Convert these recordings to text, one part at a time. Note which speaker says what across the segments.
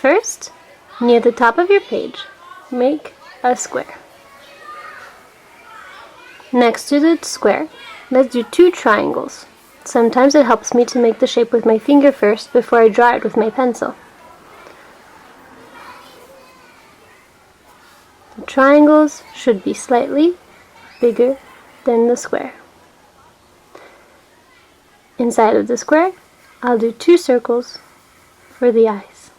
Speaker 1: First, near the top of your page, make a square. Next to the square, let's do 2 triangles. Sometimes it helps me to make the shape with my finger first before I draw it with my pencil. The triangles should be slightly bigger than the square. Inside of the square, I'll do 2 circles for the eyes.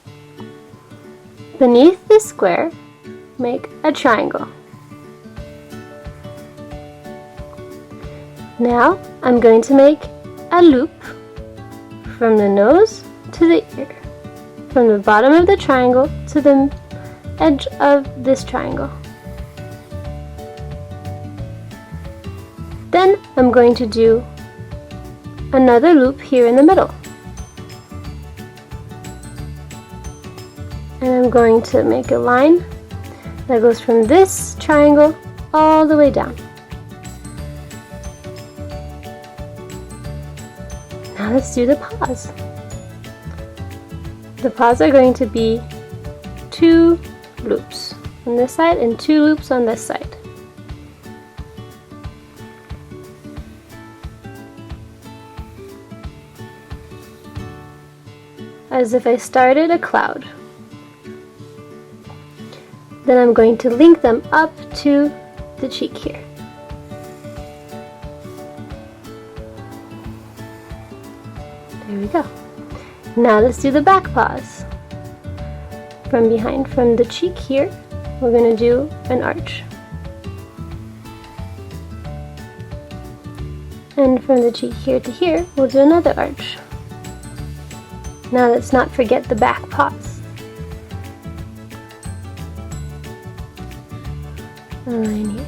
Speaker 1: Beneath the square, make a triangle. Now I'm going to make a loop from the nose to the ear, from the bottom of the triangle to the edge of this triangle. Then I'm going to do another loop here in the middle. And I'm going to make a line that goes from this triangle all the way down. Now let's do the paws. The paws are going to be 2 loops on this side and 2 loops on this side. As if I started a cloud. Then I'm going to link them up to the cheek here. There we go. Now let's do the back paws. From behind, from the cheek here, we're going to do an arch. And from the cheek here to here, we'll do another arch. Now let's not forget the back paws. A line here.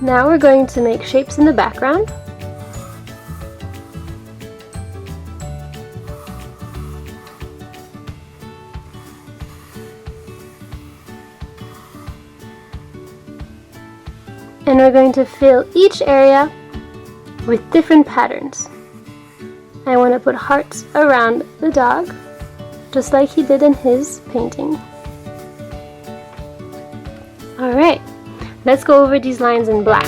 Speaker 1: Now we're going to make shapes in the background. And we're going to fill each area with different patterns. I want to put hearts around the dog, just like he did in his painting. Alright, let's go over these lines in black.